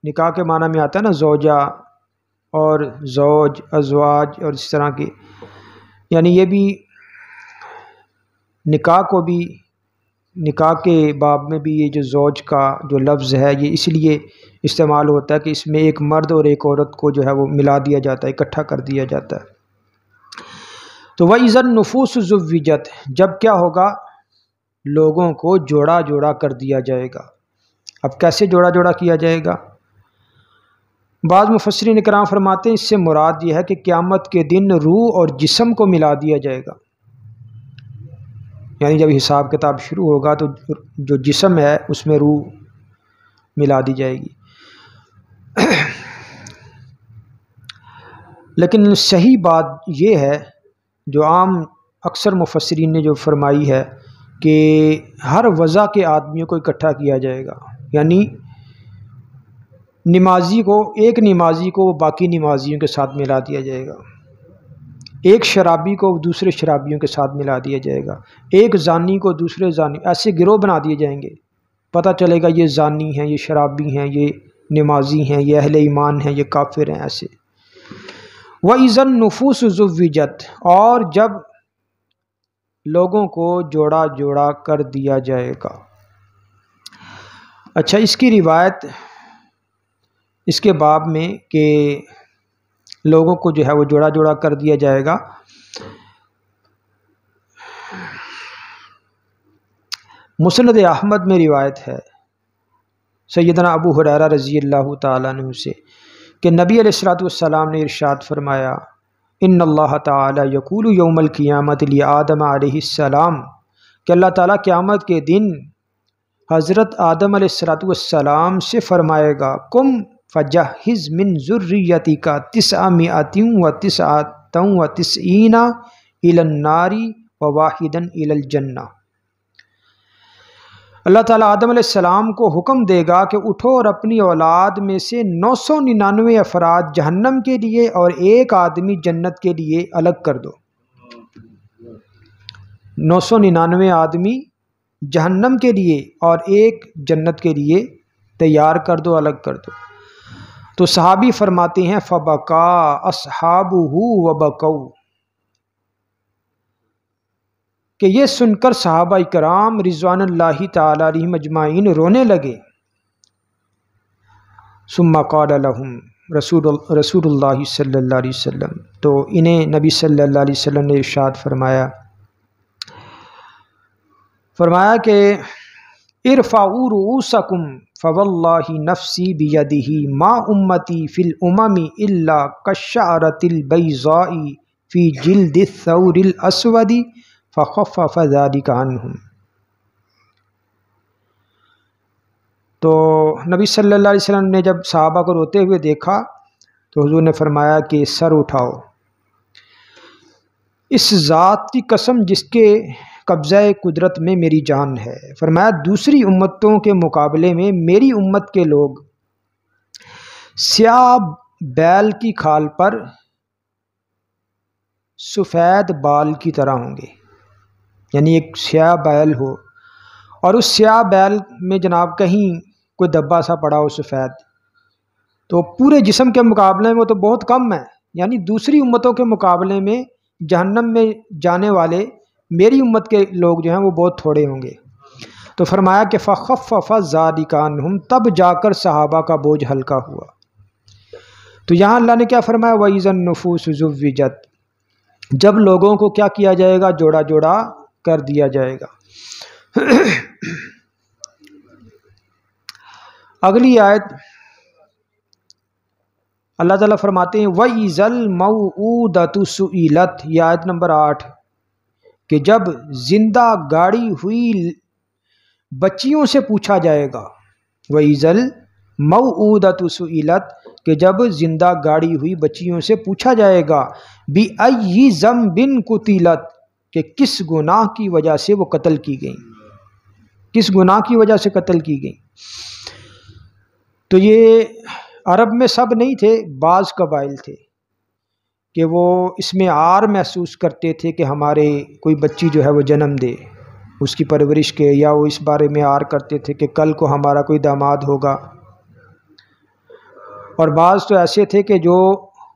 نکاح کے معنی میں آتا ہے نا زوجہ اور زوج، ازواج اور اس طرح کے، یعنی یہ بھی نکاح کو بھی، نکاح کے باب میں بھی یہ جو زوج کا جو لفظ ہے یہ اس لیے استعمال ہوتا ہے کہ اس میں ایک مرد اور ایک عورت کو جو ہے وہ ملا دیا جاتا ہے، اکٹھا کر دیا جاتا ہے۔ تو وَإِذَا النُّفُوسُ زُوِّجَتْ، جب کیا ہوگا، لوگوں کو جوڑا جوڑا کر دیا جائے گا۔ اب کیسے جوڑا جوڑا کیا جائے گا؟ بعض مفسرین کرام فرماتے ہیں اس سے مراد یہ ہے کہ قیامت کے دن روح اور جسم کو ملا دیا جائے گا، یعنی جب حساب کتاب شروع ہوگا تو جو جسم ہے اس میں روح ملا دی جائے گی۔ لیکن صحیح بات یہ ہے جو عام اکثر مفسرین نے جو فرمائی ہے کہ ہر وضع کے آدمیوں کو اکٹھا کیا جائے گا، یعنی نمازی کو، ایک نمازی کو باقی نمازیوں کے ساتھ ملا دیا جائے گا، ایک شرابی کو دوسرے شرابیوں کے ساتھ ملا دیا جائے گا، ایک زانی کو دوسرے زانی، ایسے گروہ بنا دیے جائیں گے، پتہ چلے گا یہ زانی ہیں، یہ شرابی ہیں، یہ نمازی ہیں، یہ اہل ایمان ہیں، یہ کافر ہیں، ایسے۔ وَإِذَا النُّفُوسُ زُوِّجَتْ، اور جب لوگوں کو جوڑا جوڑا کر دیا جائے گا۔ اچھا، اس کی روایت اس کے باب میں کہ لوگوں کو جو ہے وہ جوڑا جوڑا کر دیا جائے گا، مسند احمد میں روایت ہے سیدنا ابو ہریرہ رضی اللہ تعالیٰ عنہ سے کہ نبی علیہ الصلوۃ والسلام نے ارشاد فرمایا، ان اللہ تعالیٰ یقول یوم القیامت لآدم علیہ السلام، کہ اللہ تعالیٰ قیامت کے دن حضرت آدم علیہ الصلوۃ والسلام سے فرمائے گا، قم فجہز من ذریتک 999 الی النار وواحدا الی الجنہ۔ اللہ تعالیٰ آدم علیہ السلام کو حکم دے گا کہ اٹھو اور اپنی اولاد میں سے 999 افراد جہنم کے لیے اور ایک آدمی جنت کے لیے الگ کر دو۔ 999 آدمی جہنم کے لیے اور ایک جنت کے لیے تیار کر دو، الگ کر دو۔ تو صحابی فرماتے ہیں فبکا اصحابہ وبکوا، کہ یہ سن کر صحابہ کرام رضوان اللہ تعالی علیہم اجمعین رونے لگے۔ ثم قال لهم رسول اللہ صلی اللہ علیہ وسلم، تو انہیں نبی صلی اللہ علیہ وسلم نے ارشاد فرمایا کہ ارفعوا رؤوسکم فواللہ نفسی بیدہ ما امتی فی الامم الا کالشعرۃ البیضاء فی جلد الثور الاسود فخفف ذلک عنہم۔ تو نبی صلی اللہ علیہ وسلم نے جب صحابہ کو روتے ہوئے دیکھا تو حضور نے فرمایا کہ سر اٹھاؤ، اس ذات کی قسم جس کے قبضہ قدرت میں میری جان ہے، فرمایا دوسری امتوں کے مقابلے میں میری امت کے لوگ سیاہ بیل کی کھال پر سفید بال کی طرح ہوں گے، یعنی ایک سیاہ بیل ہو اور اس سیاہ بیل میں جناب کہیں کوئی دبا سا پڑا ہو سفید، تو پورے جسم کے مقابلے میں وہ تو بہت کم ہے، یعنی دوسری امتوں کے مقابلے میں جہنم میں جانے والے میری امت کے لوگ جو ہیں وہ بہت تھوڑے ہوں گے۔ تو فرمایا کہ فخفف ذلک عنہم، تب جا کر صحابہ کا بوجھ ہلکا ہوا۔ تو یہاں اللہ نے کیا فرمایا، وَإِذَا النُّفُوسُ زُوِّجَتْ، جب لوگوں کو کیا کیا جائے گا، جوڑا جوڑا کر دیا جائے گا۔ اگلی آیت اللہ تعالیٰ فرماتے ہیں وَإِذَا الْمَوْءُودَةُ سُئِلَتْ، یہ آیت نمبر 8، کہ جب زندہ گاڑی ہوئی بچیوں سے پوچھا جائے گا۔ وَإِذَا موعودۃ سئلت کہ جب زندہ گاڑی ہوئی بچیوں سے پوچھا جائے گا، بأی ذنب قتلت کہ کس گناہ کی وجہ سے وہ قتل کی گئیں، کس گناہ کی وجہ سے قتل کی گئیں۔ تو یہ عرب میں سب نہیں تھے، بعض قبائل تھے کہ وہ اس میں عار محسوس کرتے تھے کہ ہمارے کوئی بچی جو ہے وہ جنم دے، اس کی پرورش کے، یا وہ اس بارے میں عار کرتے تھے کہ کل کو ہمارا کوئی داماد ہوگا۔ اور بعض تو ایسے تھے کہ جو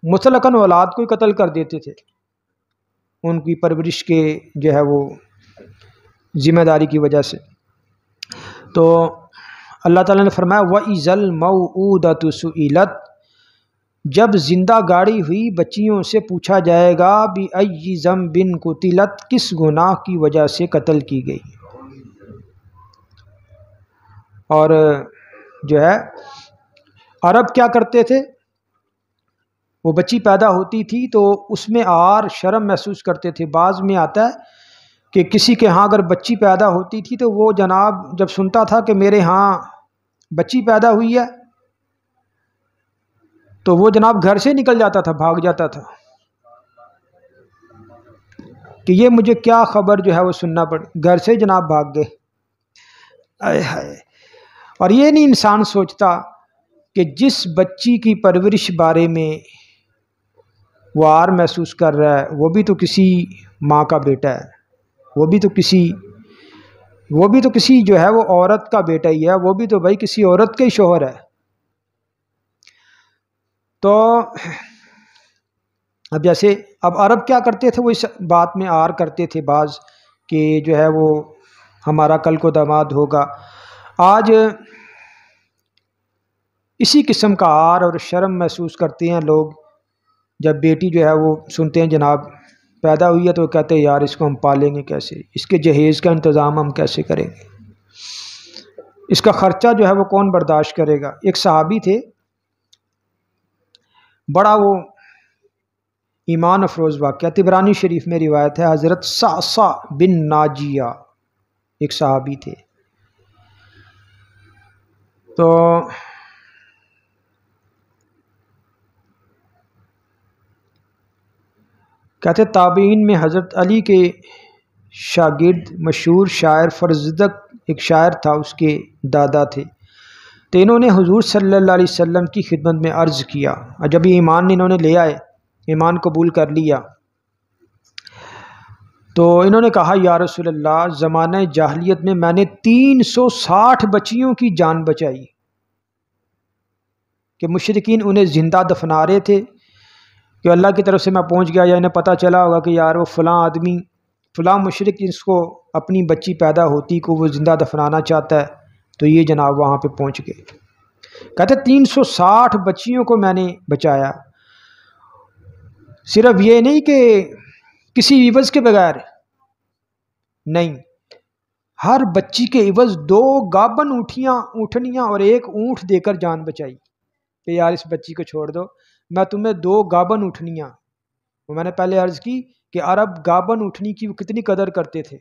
مطلقاً اولاد کو ہی قتل کر دیتے تھے ان کی پرورش کے جو ہے وہ ذمہ داری کی وجہ سے۔ تو اللہ تعالیٰ نے فرمایا وَإِذَا الْمَوْعُودَةُ سُئِلَتْ، جب زندہ گاڑی ہوئی بچیوں سے پوچھا جائے گا بِأَيِّ ذَنبٍ قُتِلَتْ کس گناہ کی وجہ سے قتل کی گئی۔ اور جو ہے عرب کیا کرتے تھے، وہ بچی پیدا ہوتی تھی تو اس میں عار شرم محسوس کرتے تھے۔ بعض میں آتا ہے کہ کسی کے ہاں اگر بچی پیدا ہوتی تھی تو وہ جناب جب سنتا تھا کہ میرے ہاں بچی پیدا ہوئی ہے تو وہ جناب گھر سے نکل جاتا تھا، بھاگ جاتا تھا کہ یہ مجھے کیا خبر جو ہے وہ سننا پڑ، گھر سے جناب بھاگ گئے۔ آئے ہائے۔ اور یہ نہیں انسان سوچتا کہ جس بچی کی پرورش بارے میں وہ عار محسوس کر رہا ہے وہ بھی تو کسی ماں کا بیٹا ہے، وہ بھی تو کسی جو ہے وہ عورت کا بیٹا ہی ہے، وہ بھی تو بھائی کسی عورت کا ہی شوہر ہے۔ تو اب جیسے اب عرب کیا کرتے تھے، وہ اس بات میں عار کرتے تھے بعض کہ جو ہے وہ ہمارا کل کو داماد ہوگا۔ آج اسی قسم کا عار اور شرم محسوس کرتے ہیں لوگ جب بیٹی جو ہے وہ سنتے ہیں جناب پیدا ہوئی ہے تو کہتے ہیں یار اس کو ہم پالیں گے کیسے، اس کے جہیز کا انتظام ہم کیسے کریں گے، اس کا خرچہ جو ہے وہ کون برداشت کرے گا۔ ایک صحابی تھے، بڑا وہ ایمان افروز واقعہ، طبرانی شریف میں روایت ہے، حضرت صعصع بن ناجیہ ایک صحابی تھے۔ تو کہتے تابعین میں حضرت علی کے شاگرد مشہور شاعر فرزدق ایک شاعر تھا، اس کے دادا تھے۔ تو انہوں نے حضور صلی اللہ علیہ وسلم کی خدمت میں عرض کیا، اور جب یہ ایمان انہوں نے لے آئے، ایمان قبول کر لیا، تو انہوں نے کہا یا رسول اللہ زمانہ جاہلیت میں نے 360 بچیوں کی جان بچائی، کہ مشرکین انہیں زندہ دفنا رہے تھے کہ اللہ کی طرف سے میں پہنچ گیا، یا انہیں پتہ چلا ہوگا کہ یار وہ فلاں آدمی فلاں مشرک جس کو اپنی بچی پیدا ہوتی کو وہ زندہ دفنانا چاہتا ہے، تو یہ جناب وہاں پہ پہنچ گئے۔ کہتے 360 بچیوں کو میں نے بچایا، صرف یہ نہیں کہ کسی عوض کے بغیر، نہیں، ہر بچی کے عوض 2 گابن اونٹنیاں اور 1 اونٹ دے کر جان بچائی کہ یار اس بچی کو چھوڑ دو، میں تمہیں 2 گابن اونٹنیاں، وہ میں نے پہلے عرض کی کہ عرب گابن اونٹنی کی کتنی قدر کرتے تھے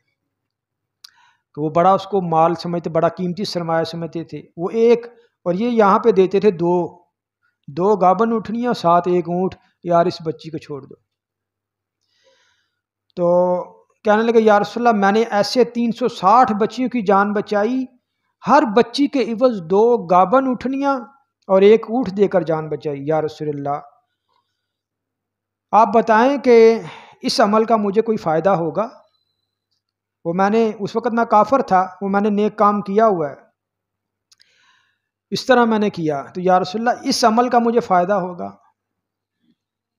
کہ وہ بڑا اس کو مال سمجھتے، بڑا قیمتی سرمایہ سمجھتے تھے، وہ ایک، اور یہ یہاں پہ دیتے تھے 2 گابن اونٹنیاں ساتھ 1 اونٹ، یار اس بچی کو چھوڑ دو۔ تو کہنے لگے یا رسول اللہ میں نے ایسے 360 بچیوں کی جان بچائی، ہر بچی کے عوض 2 گابن اونٹنیاں اور 1 اونٹ دے کر جان بچائی، یا رسول اللہ آپ بتائیں کہ اس عمل کا مجھے کوئی فائدہ ہوگا؟ وہ میں نے اس وقت میں کافر تھا، وہ میں نے نیک کام کیا ہوا ہے، اس طرح میں نے کیا، تو یا رسول اللہ اس عمل کا مجھے فائدہ ہوگا؟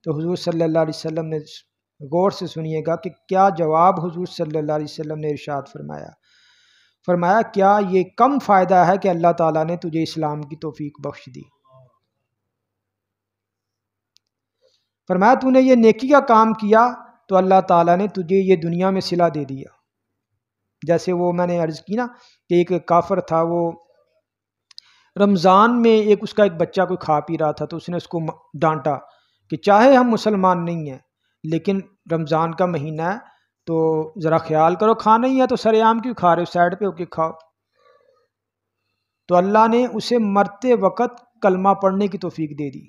تو حضور صلی اللہ علیہ وسلم نے، غور سے سنیے گا کہ کیا جواب حضور صلی اللہ علیہ وسلم نے ارشاد فرمایا کیا یہ کم فائدہ ہے کہ اللہ تعالیٰ نے تجھے اسلام کی توفیق بخش دی؟ فرمایا تو نے یہ نیکی کا کام کیا تو اللہ تعالیٰ نے تجھے یہ دنیا میں صلہ دے دیا۔ جیسے وہ میں نے عرض کی نا کہ ایک کافر تھا، وہ رمضان میں اس کا ایک بچہ کوئی کھا پی رہا تھا، تو اس نے اس کو ڈانٹا کہ چاہے ہم مسلمان نہیں ہیں لیکن رمضان کا مہینہ ہے تو ذرا خیال کرو، کھانا ہی ہے تو سر عام کیوں کھا رہے ہو، سائڈ پہ ہو کے کھاؤ۔ تو اللہ نے اسے مرتے وقت کلمہ پڑھنے کی توفیق دے دی۔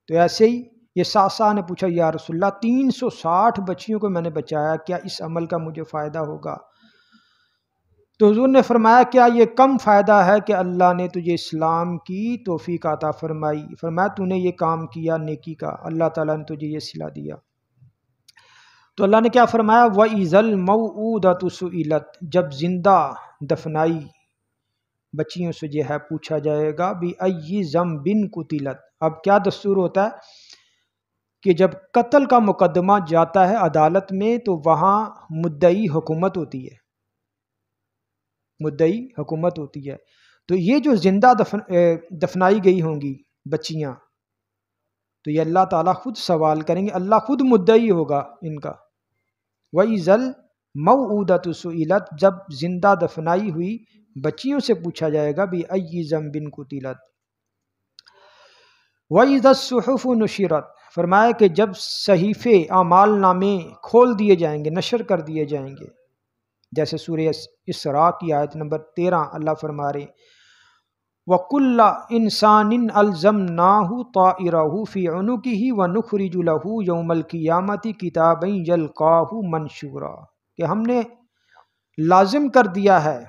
تو ایسے ہی یہ ساسا نے پوچھا یا رسول اللہ 360 بچیوں کو میں نے بچایا، کیا اس عمل کا مجھے فائدہ ہوگا؟ تو حضور نے فرمایا کیا یہ کم فائدہ ہے کہ اللہ نے تجھے اسلام کی توفیق عطا فرمائی؟ فرمایا تو نے یہ کام کیا نیکی کا، اللہ تعالیٰ نے تجھے یہ صلہ دیا۔ تو اللہ نے کیا فرمایا وَإِذَا الْمَوْءُودَةُ سُئِلَتْ، جب زندہ دفنائی بچیوں سے جو ہے پوچھا جائے گا بِأَيِّ ذَنبٍ قُتِلَتْ۔ اب کیا دستور ہوتا ہے کہ جب قتل کا مقدمہ جاتا ہے عدالت میں تو وہاں مدعی حکومت ہوتی ہے، مدعی حکومت ہوتی ہے۔ تو یہ جو زندہ دفنائی گئی ہوں گی بچیاں، تو یہ اللہ تعالیٰ خود سوال کریں گے، اللہ خود مدعی ہوگا ان کا۔ وَإِذَا الْمَوْءُودَةُ سُئِلَتْ، جب زندہ دفنائی ہوئی بچیوں سے پوچھا جائے گا بِأَيِّ ذَنبٍ قُتِلَتْ۔ وَإِذَا الصُّحُفُ نُشِرَتْ، فرمایا کہ جب صحیفے اعمال نامے کھول دیے جائیں گے، نشر کر دیے جائیں گے، جیسے سورہ اسراء کی آیت نمبر 13 اللہ فرما رہے وَكُلَّ إِنسَانٍ أَلْزَمْنَاهُ طَائِرَهُ فِي عُنُقِهِ وَنُخْرِجُ لَهُ يَوْمَ الْقِيَامَةِ كِتَابًا يَلْقَاهُ مَنشُورًا، کہ ہم نے لازم کر دیا ہے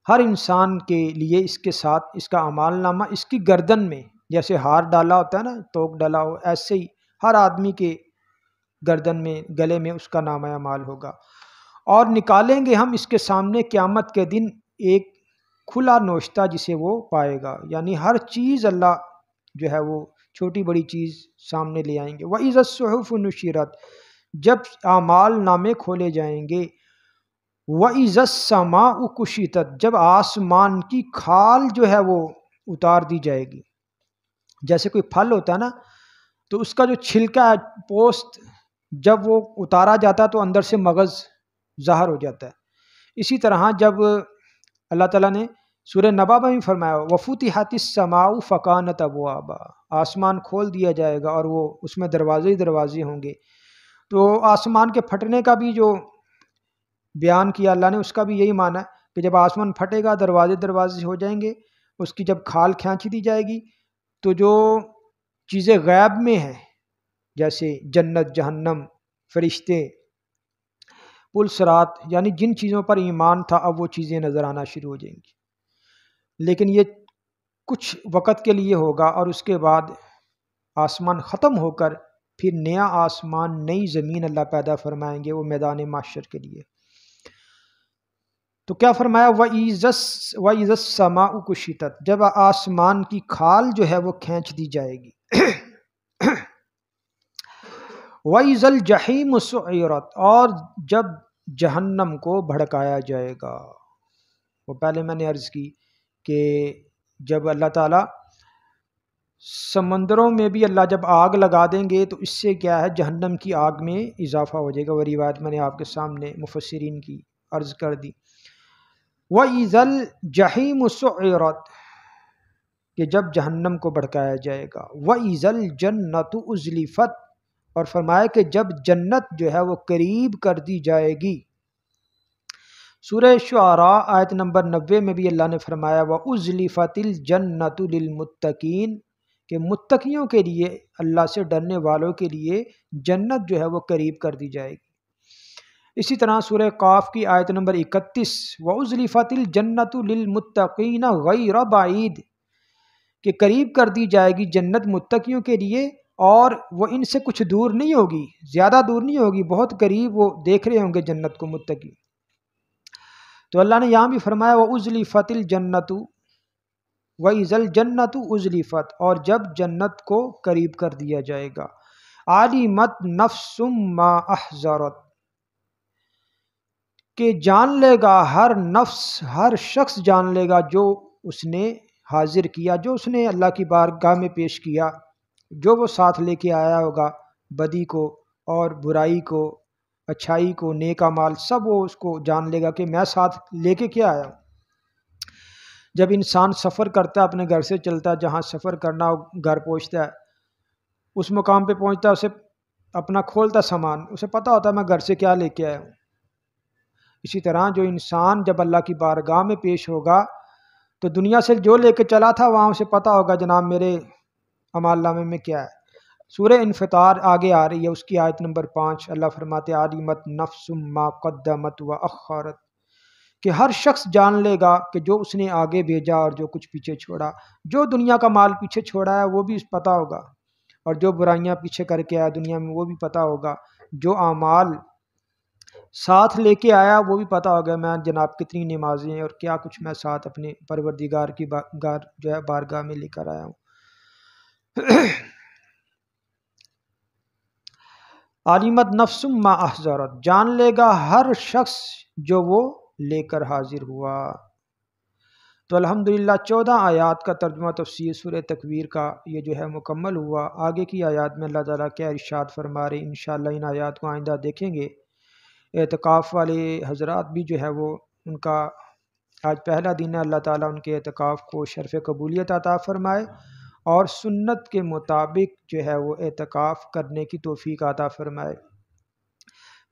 ہر انسان کے لیے اس کے ساتھ اس کا اعمال نامہ اس کی گردن میں، جیسے ہار ڈالا ہوتا ہے نا، توک ڈالا ہو، ایسے ہی ہر آدمی کے گردن میں، گلے میں اس کا نامہ اعمال ہوگا، اور نکالیں گے ہم اس کے سامنے قیامت کے دن ایک کھلا نوشتہ جسے وہ پائے گا، یعنی ہر چیز اللہ جو ہے وہ چھوٹی بڑی چیز سامنے لے آئیں گے۔ وَإِذَا الصُّحُفُ نُشِرَتْ، جب اعمال نامے کھولے جائیں گے۔ وَإِذَا السَّمَاءُ كُشِطَتْ، جب آسمان کی کھال جو ہے وہ اتار دی جائے گی، جیسے کوئی پھل ہوتا ہے نا تو اس کا جو چھلکا ہے پوست جب وہ اتارا جاتا ہے تو اندر سے مغز ظاہر ہو جاتا ہے، اسی طرح جب اللہ تعالیٰ نے سورہ نبا میں بھی فرمایا وَفُتِحَتِ السَّمَاءُ فَكَانَتْ أَبْوَابًا، آسمان کھول دیا جائے گا اور وہ اس میں دروازے ہی دروازے ہوں گے۔ تو آسمان کے پھٹنے کا بھی جو بیان کیا اللہ نے، اس کا بھی یہی معنی ہے کہ جب آسمان پھٹے گا دروازے دروازے ہو جائیں گے، اس کی جب کھال کھینچ دی جائے گی تو جو چیزیں غیب میں ہیں جیسے جنت، جہنم، فرشتے، پل صراط، یعنی جن چیزوں پر ایمان تھا اب وہ چیزیں نظر آنا شروع ہو جائیں گی، لیکن یہ کچھ وقت کے لیے ہوگا اور اس کے بعد آسمان ختم ہو کر پھر نیا آسمان نئی زمین اللہ پیدا فرمائیں گے، وہ میدان محشر کے لیے۔ تو کیا فرمایا وَإِذَا السَّمَاءُ كُشِطَتْ، جب آسمان کی کھال جو ہے وہ کھینچ دی جائے گی۔ وَإِذَا الْجَحِيمُ سُعِّرَتْ، اور جب جہنم کو بھڑکایا جائے گا۔ وہ پہلے میں نے عرض کی کہ جب اللہ تعالیٰ سمندروں میں بھی اللہ جب آگ لگا دیں گے تو اس سے کیا ہے جہنم کی آگ میں اضافہ ہو جائے گا، وہ روایت میں نے آپ کے سامنے مفسرین کی عرض کر دی۔ وَإِذَا الْجَحِيمُ سُعِّرَتْ، کہ جب جہنم کو بھڑکایا جائے گا۔ وَإِذَا الْجَنَّةُ أُزْلِفَتْ، اور فرمایا کہ جب جنت جو ہے وہ قریب کر دی جائے گی۔ سورہ شعراء آیت نمبر 90 میں بھی اللہ نے فرمایا وَأُزْلِفَتِ الْجَنَّةُ لِلْمُتَّقِينَ، کہ متقیوں کے لیے، اللہ سے ڈرنے والوں کے لیے جنت جو ہے وہ قریب کر دی جائے گی۔ اسی طرح سورہ قاف کی آیت نمبر 31 وَأُزْلِفَتِ الْجَنَّةُ لِلْمُتَّقِينَ غَيْرَ بَعِيدٍ، کہ قریب کر دی جائے گی جنت متقیوں کے لیے، اور وہ ان سے کچھ دور نہیں ہوگی، زیادہ دور نہیں ہوگی، بہت قریب وہ دیکھ رہے ہوں گے جنت کو متقی۔ تو اللہ نے یہاں بھی فرمایا وَأُزْلِفَتِ الْجَنَّةُ وَإِذَا الْجَنَّةُ أُزْلِفَتْ، اور جب جنت کو قریب کر دیا جائے گا۔ عَلِمَتْ نَفْسٌ مَّا أَحْضَرَتْ، کہ جان لے گا ہر نفس، ہر شخص جان لے گا جو اس نے حاضر کیا، جو اس نے اللہ کی بارگاہ میں پیش کیا، جو وہ ساتھ لے کے آیا ہوگا، بدی کو اور برائی کو، اچھائی کو، نیک اعمال، سب وہ اس کو جان لے گا کہ میں ساتھ لے کے کیا آیا ہوں۔ جب انسان سفر کرتا ہے، اپنے گھر سے چلتا ہے، جہاں سفر کرنا ہو گھر پہنچتا ہے، اس مقام پہ پہنچتا ہے، اسے اپنا کھولتا سامان، اسے پتہ ہوتا ہے میں گھر سے کیا لے کے آیا ہوں۔ اسی طرح جو انسان جب اللہ کی بارگاہ میں پیش ہوگا تو دنیا سے جو لے کے چلا تھا وہاں اسے پتہ ہوگا جناب میرے اعمال نامے میں کیا ہے۔ سورہ انفطار آگے آ رہی ہے، اس کی آیت نمبر 5، اللہ فرماتے علیمت نفس ما قدمت و اخرت، کہ ہر شخص جان لے گا کہ جو اس نے آگے بھیجا اور جو کچھ پیچھے چھوڑا۔ جو دنیا کا مال پیچھے چھوڑا ہے وہ بھی پتہ ہوگا، اور جو برائیاں پیچھے کر کے آیا دنیا میں وہ بھی پتہ ہوگا، جو اعمال ساتھ لے کے آیا وہ بھی پتہ ہوگا میں جناب کتنی نمازیں اور کیا کچھ میں ساتھ اپنے پروردگار کی جو ہے بارگاہ میں لے کر آیا ہوں۔ علیمت نفس ما احضرت، جان لے گا ہر شخص جو وہ لے کر حاضر ہوا۔ تو الحمدللہ 14 آیات کا ترجمہ تفسیر سورہ تکویر کا یہ جو ہے مکمل ہوا۔ آگے کی آیات میں اللہ تعالیٰ کیا ارشاد فرما رہے، انشاءاللہ ان آیات کو آئندہ دیکھیں گے۔ اعتکاف والے حضرات بھی جو ہے وہ ان کا آج پہلا دن ہے، اللہ تعالیٰ ان کے اعتکاف کو شرف قبولیت عطا فرمائے اور سنت کے مطابق جو ہے وہ اعتکاف کرنے کی توفیق عطا فرمائے۔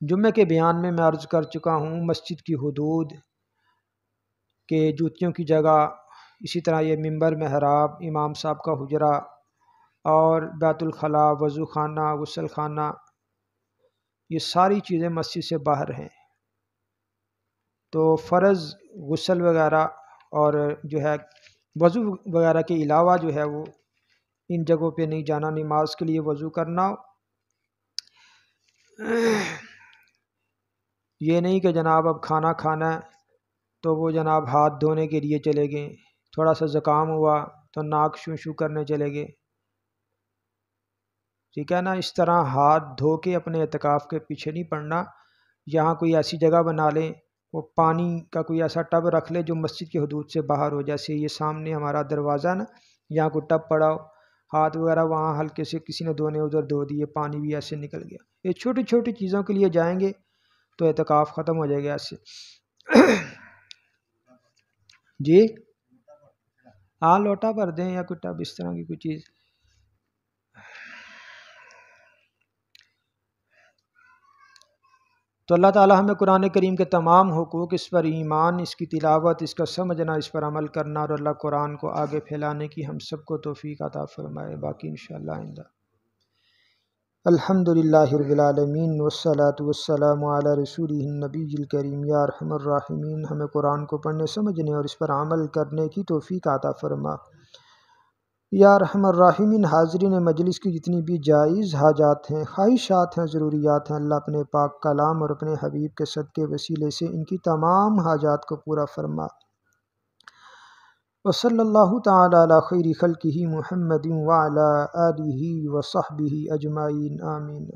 جمعے کے بیان میں عرض کر چکا ہوں، مسجد کی حدود کہ جوتیوں کی جگہ، اسی طرح یہ منبر محراب، امام صاحب کا حجرہ اور بیت الخلاء، وضو خانہ، غسل خانہ، یہ ساری چیزیں مسجد سے باہر ہیں۔ تو فرض غسل وغیرہ اور جو ہے وضو وغیرہ کے علاوہ جو ہے وہ ان جگہوں پہ نہیں جانا۔ نماز کے لیے وضو کرنا، یہ نہیں کہ جناب اب کھانا کھانا ہے تو وہ جناب ہاتھ دھونے کے لیے چلے گئے، تھوڑا سا زکام ہوا تو ناک شو شو کرنے چلے گئے، ٹھیک ہے نا۔ اس طرح ہاتھ دھو کے اپنے اعتکاف کے پیچھے نہیں پڑنا۔ یہاں کوئی ایسی جگہ بنا لیں، وہ پانی کا کوئی ایسا ٹب رکھ لے جو مسجد کی حدود سے باہر ہو، جیسے یہ سامنے ہمارا دروازہ ہے نا، یہاں کوئی ٹب پڑا ہو، ہاتھ وغیرہ وہاں ہلکے سے کسی نے دھونے ادھر دھو دیے، پانی بھی ایسے نکل گیا۔ یہ چھوٹی چھوٹی چیزوں کے لیے جائیں گے تو اعتکاف ختم ہو جائے گا ایسے۔ جی ہاں، لوٹا بھر دیں یا کوئی ٹب اس طرح کی کوئی چیز۔ تو اللہ تعالیٰ ہمیں قرآن کریم کے تمام حقوق، اس پر ایمان، اس کی تلاوت، اس کا سمجھنا، اس پر عمل کرنا، اور اللہ قرآن کو آگے پھیلانے کی ہم سب کو توفیق عطا فرمائے۔ باقی انشاءاللہ آئندہ۔ الحمدللہ رب العالمین والصلاة والسلام علی رسولہ النبی الکریم۔ یا ارحم الراحمین، ہمیں قرآن کو پڑھنے، سمجھنے اور اس پر عمل کرنے کی توفیق عطا فرما۔ یا ارحم الراحمین، حاضرین مجلس کی جتنی بھی جائز حاجات ہیں، خواہشات ہیں، ضروریات ہیں، اللہ اپنے پاک کلام اور اپنے حبیب کے صدقے وسیلے سے ان کی تمام حاجات کو پورا فرما۔ وصلی اللہ تعالی علی خیر خلقہ محمد وعلی آلہ وصحبہ اجمعین، آمین۔